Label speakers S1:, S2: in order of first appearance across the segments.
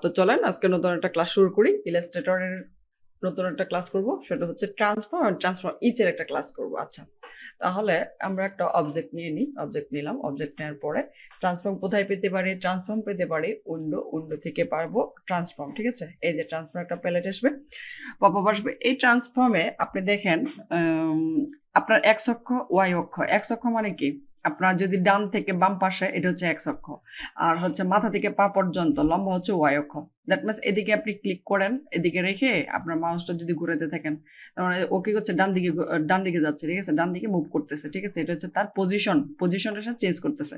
S1: তো চলেন আজকে নতুন একটা ক্লাস শুরু করি। ইলাস্ট্রেটরের নতুন একটা ক্লাস করব, সেটা হচ্ছে ট্রান্সফর্ম আর ট্রান্সফর্ম ইচের একটা ক্লাস করব। আচ্ছা, তাহলে আমরা একটা অবজেক্ট নিয়ে নিই। অবজেক্ট নিলাম, অবজেক্ট নেওয়ার পরে ট্রান্সফর্ম কোথায় পেতে পারি? ট্রান্সফর্ম পেতে পারি উইন্ডো, উইন্ডো থেকে পারবো ট্রান্সফর্ম। ঠিক আছে, এই যে ট্রান্সফর্ম একটা প্যালেট আসবে, পপ আপ আসবে। এই ট্রান্সফর্মে আপনি দেখেন আপনার এক্স অক্ষ, ওয়াই অক্ষ। এক্স অক্ষ মানে কি? আপনার যদি ডান থেকে বাম পাশে, এটা হচ্ছে এক্স অক্ষ, আর হচ্ছে মাথা থেকে পা পর্যন্ত লম্বা হচ্ছে ওয়াই অক্ষ। দ্যাট মিনস এদিকে আপনি ক্লিক করেন, এদিকে রেখে আপনার মাউসটা যদি ঘুরাতে থাকেন, তার মানে ও কি করছে? ডান দিকে যাচ্ছে। ঠিক আছে, ডান দিকে মুভ করতেছে। ঠিক আছে, এটা হচ্ছে তার পজিশনটা সে চেঞ্জ করতেছে।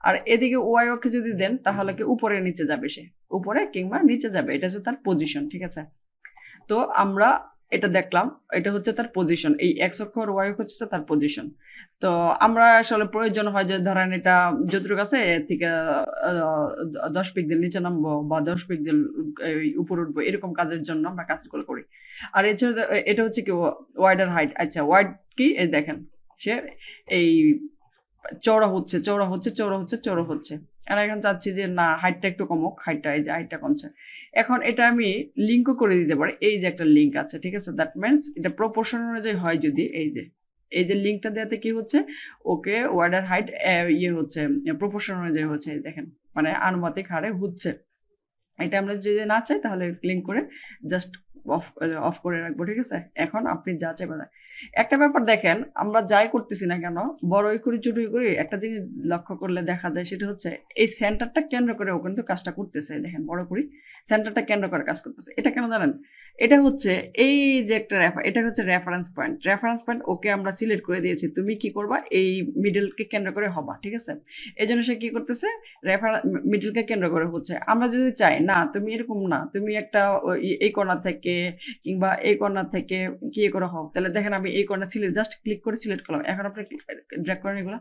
S1: আর এদিকে ওয়াই অক্ষে যদি দেন, তাহলে কি উপরে নিচে যাবে, সে উপরে কিংবা নিচে যাবে। এটা হচ্ছে তার পজিশন। ঠিক আছে, তো আমরা এটা দেখলাম, এটা হচ্ছে তার পজিশন। এই এক্স অক্ষ আর ওয়াই অক্ষ হচ্ছে তার পজিশন। তো আমরা আসলে প্রয়োজন হয় যে ধরেন এটা যতটুকু আছে এর থেকে 10 পিক্সেল নিচে নামবো বা 10 পিক্সেল উপর উঠবো, এরকম কাজের জন্য আমরা কাজগুলো করি। আর এছাড়া এটা হচ্ছে কি ওয়াইডার হাইট। আচ্ছা, ওয়াইড কি? এই দেখেন, সে এই চওড়া হচ্ছে, চওড়া হচ্ছে, চওড়া হচ্ছে, চওড়া হচ্ছে। আর এখন চাচ্ছি যে না, হাইটটা একটু কমুক। হাইটটা, এই যে হাইটটা কমছে। এখন এটা আমি লিঙ্কও করে দিতে পারি। এই যে একটা লিঙ্ক আছে, ঠিক আছে, দ্যাট মিনস এটা প্রপোর্শন অনুযায়ী হয়। যদি এই যে লিঙ্কটা দেওয়াতে কি হচ্ছে, ওকে ওয়াইডার হাইট ইয়ে হচ্ছে প্রপোর্শন অনুযায়ী হচ্ছে। দেখেন, মানে আনুপাতিক হারে হচ্ছে। এটা আমরা যে না চাই তাহলে লিঙ্ক করে জাস্ট অফ অফ করে রাখবো। ঠিক আছে, এখন আপনি যা চাইবেন। একটা ব্যাপার দেখেন, আমরা যাই করতেছি না কেন, বড়ই করি ছোটই করি, একটা জিনিস লক্ষ্য করলে দেখা যায়, সেটা হচ্ছে এই সেন্টারটা কেন্দ্র করে ও কিন্তু কাজটা করতেছে। দেখেন, বড় করি, সেন্টারটা কেন্দ্র করে কাজ করতেছে। এটা কেন জানেন? এটা হচ্ছে এই যে একটা এটা হচ্ছে reference point. Reference point okay আমরা সিলেক্ট করে দিয়েছি, তুমি কি করবা? এই মিডলকে কেন্দ্র করে হবা। ঠিক আছে, এই জন্য সে কি করতেছে? মিডলকে কেন্দ্র করে হচ্ছে। আমরা যদি চাই না, তুমি এরকম না, তুমি একটা এই কর্নার থেকে কিংবা এই কর্নার থেকে কি করে হোক, তাহলে দেখেন আমি এই কর্নার সিলেক্ট, জাস্ট ক্লিক করে সিলেক্ট করলাম। এখন আপনি ড্র্যাগ করেন এগুলো,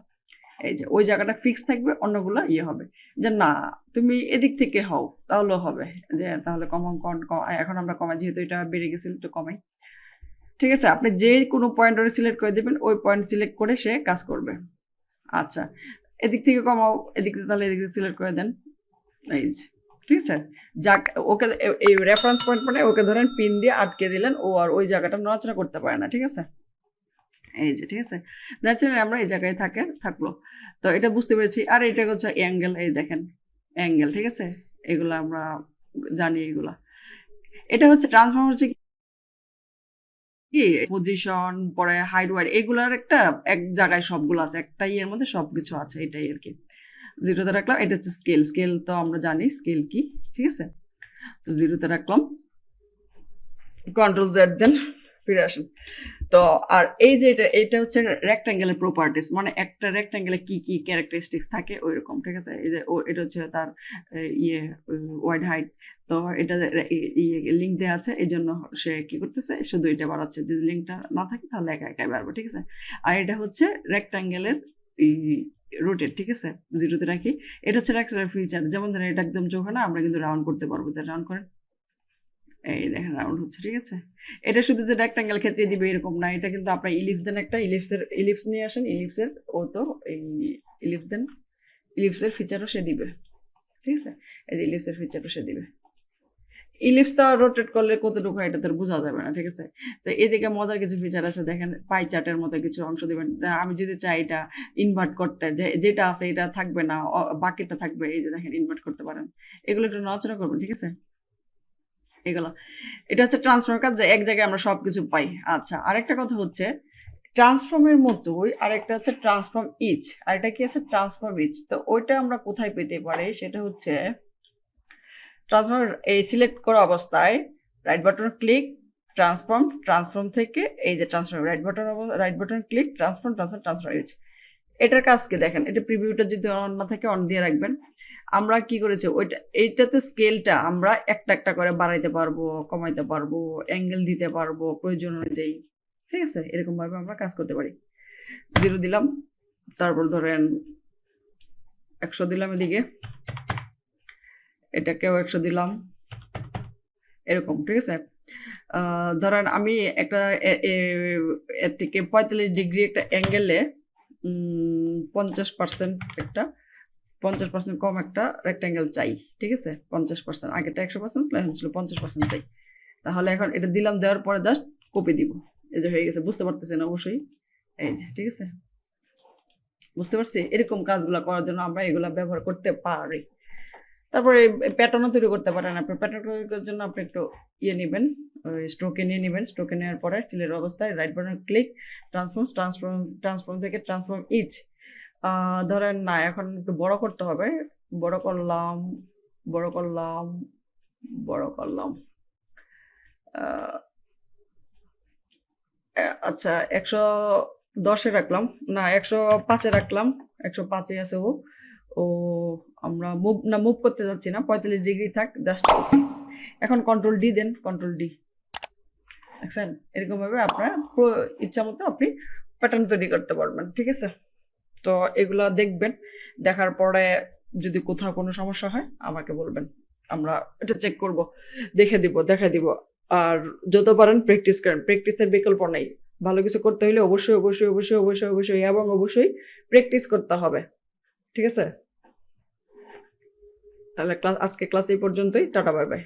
S1: এই যে ওই জায়গাটা ফিক্স থাকবে, অন্যগুলো ইয়ে হবে। যে না, তুমি এদিক থেকে হও, তাহলেও হবে। যে তাহলে এখন আমরা কমাই, যেহেতু এটা বেড়ে গেছিল, একটু কমাই। ঠিক আছে, আপনি যে কোনো পয়েন্ট সিলেক্ট করে দেবেন, ওই পয়েন্ট সিলেক্ট করে সে কাজ করবে। আচ্ছা, এদিক থেকে কমাও, এদিক থেকে, তাহলে এদিক থেকে সিলেক্ট করে দেন। এই যে, ঠিক আছে, যাক ওকে এই রেফারেন্স পয়েন্ট মানে ওকে ধরেন পিন দিয়ে আটকে দিলেন, ও আর ওই জায়গাটা নড়াচড়া করতে পারে না। ঠিক আছে, এই যে, ঠিক আছে, ন্যাচারালি আমরা এই জায়গায় থাকলো। তো এটা বুঝতে পেরেছি। আর এটা হচ্ছে অ্যাঙ্গেল, এই দেখেন অ্যাঙ্গেল। ঠিক আছে, এগুলো আমরা জানি। এগুলা, এটা হচ্ছে ট্রান্সফর্ম হচ্ছে কি, পজিশন, পরে হাইট, ওয়াইড, এগুলার একটা এক জায়গায় সবগুলো আছে, একটা ইয়ের মধ্যে সবকিছু আছে, এটাই আর কি। জিরোতে রাখলাম। এটা হচ্ছে স্কেল। স্কেল তো আমরা জানি স্কেল কি। ঠিক আছে, তো জিরোতে রাখলাম, কন্ট্রোল জেড দেন, ফিরে আসেন। তো আর এই যে এটা হচ্ছে রেক্ট্যাঙ্গেলের প্রপার্টিস, মানে একটা রেক্ট্যাঙ্গেলে কি কি ক্যারেক্টারিস্টিক্স থাকে ওই রকম। ঠিক আছে, এই যে এটা হচ্ছে তার ইয়ে ওয়াইড হাইট। তো এটা লিঙ্ক দেওয়া আছে, এই জন্য সে কি করতেছে, শুধু এটা বাড়াচ্ছে। যদি লিঙ্কটা না থাকে তাহলে একা একাই বাড়বে। ঠিক আছে, আর এটা হচ্ছে রেক্ট্যাঙ্গেলের রোটেট। ঠিক আছে, জিরোতে রাখি। এটা হচ্ছে রেক্ট্যাঙ্গেলের ফিচার। যেমন ধরেন এটা একদম চোখে না, আমরা কিন্তু রাউন্ড করতে পারবো। রাউন্ড করেন, এই দেখেন রাউন্ড হচ্ছে। ঠিক আছে, এটা শুধু যে রেক্ট্যাঙ্গেল ক্ষেত্রে দিবে এরকম না, এটা কিন্তু আপনার ইলিপস দেন, একটা ইলিপস নিয়ে আসেন। ইলিপসের ও তো এই ইলিপস দেন, ইলিপসের ফিচারও সে দিবে। ঠিক আছে, এই যে ইলিপসের ফিচারও সে দিবে। ইলিপস তো রোটেট করলে কতটুকু এটা তো বোঝা যাবে না। ঠিক আছে, তো এদিকে মজার কিছু ফিচার আছে, দেখেন পাই চার্টের মতো কিছু অংশ দিবেন। আমি যদি চাই এটা ইনভার্ট করতে, যেটা আছে এটা থাকবে না, বাকিটা থাকবে, এই যে দেখেন ইনভার্ট করতে পারেন। এগুলো একটু নড়াচড়া করবেন। ঠিক আছে, এগুলো, এটা হচ্ছে ট্রান্সফর্ম কাজ, যে এক জায়গায় আমরা সবকিছু পাই। আচ্ছা, আরেকটা কথা হচ্ছে ট্রান্সফর্মের মতোই আরেকটা হচ্ছে ট্রান্সফর্ম ইচ, আর এটা কি আছে ট্রান্সফর্ম ইচ। তো ওইটা আমরা কোথায় পেতে পারি? সেটা হচ্ছে ট্রান্সফর্ম এই সিলেক্ট করা অবস্থায় right button click, transform, transform থেকে এই যে transform, right button click, transform, transform, transform each. এটার কাজ কি দেখেন, এটা প্রিভিউটা যদি অন না থাকে অন দিয়ে রাখবেন। আমরা কি করেছি, ওইটা এইটাতে স্কেলটা আমরা একটা একটা করে বাড়াইতে পারবো, কমাইতে পারবো, অ্যাঙ্গেল দিতে পারবো প্রয়োজন অনুযায়ী। ঠিক আছে, এরকম ভাবে আমরা কাজ করতে পারি। 0 দিলাম, তারপর ধরেন 100 দিলাম, এদিকে এটাকেও 100 দিলাম, এরকম। ঠিক আছে, ধরেন আমি একটা এর থেকে 45 ডিগ্রি একটা অ্যাঙ্গেলে 50% একটা 50% কম একটা রেক্ট্যাঙ্গেল চাই, ঠিক আছে? 50%, আগেটা 100% এখন ছিল 50% চাই। তাহলে এখন এটা দিলাম, দেওয়ার পরে জাস্ট কপি দিব। এই যে হয়ে গেছে, বুঝতে পারতেছেন অবশ্যই। এই যে ঠিক আছে, বুঝতে পারছি। এরকম কাজগুলো করার জন্য আমরা এগুলা ব্যবহার করতে পারি। তারপরে প্যাটার্নও তৈরি করতে পারেন। আপনি প্যাটার্ন তৈরি করার জন্য আপনি একটু ইয়ে নেবেন, স্ট্রোকে নিয়ে নেবেন। স্ট্রোকে নেওয়ার পরে সিলেক্ট অবস্থায় রাইট বাটন ক্লিক, ট্রান্সফর্ম থেকে ট্রান্সফর্ম ইচ। ধরেন না, এখন একটু বড় করতে হবে। বড় করলাম, বড় করলাম, বড় করলাম। আচ্ছা, 110-এ রাখলাম, না 105-এ রাখলাম। 105-এ আছে ও। ও আমরা মুভ করতে যাচ্ছি না, 45 ডিগ্রি থাক, জাস্ট ওকে। এখন কন্ট্রোল ডি দেন, কন্ট্রোল ডি। দেখছেন, এরকম ভাবে আপনার ইচ্ছা মতো আপনি প্যাটার্ন তৈরি করতে পারবেন, ঠিক আছে? তো এগুলা দেখবেন, দেখার পরে যদি কোথাও কোনো সমস্যা হয় আমাকে বলবেন, আমরা এটা চেক করব, দেখা দিব। আর যত পারেন প্র্যাকটিস করেন, প্র্যাকটিসের বিকল্প নেই। ভালো কিছু করতে হলে অবশ্যই অবশ্যই অবশ্যই অবশ্যই অবশ্যই এবং অবশ্যই প্র্যাকটিস করতে হবে, ঠিক আছে? তাহলে আজকে ক্লাস এই পর্যন্তই। Tata, bye bye.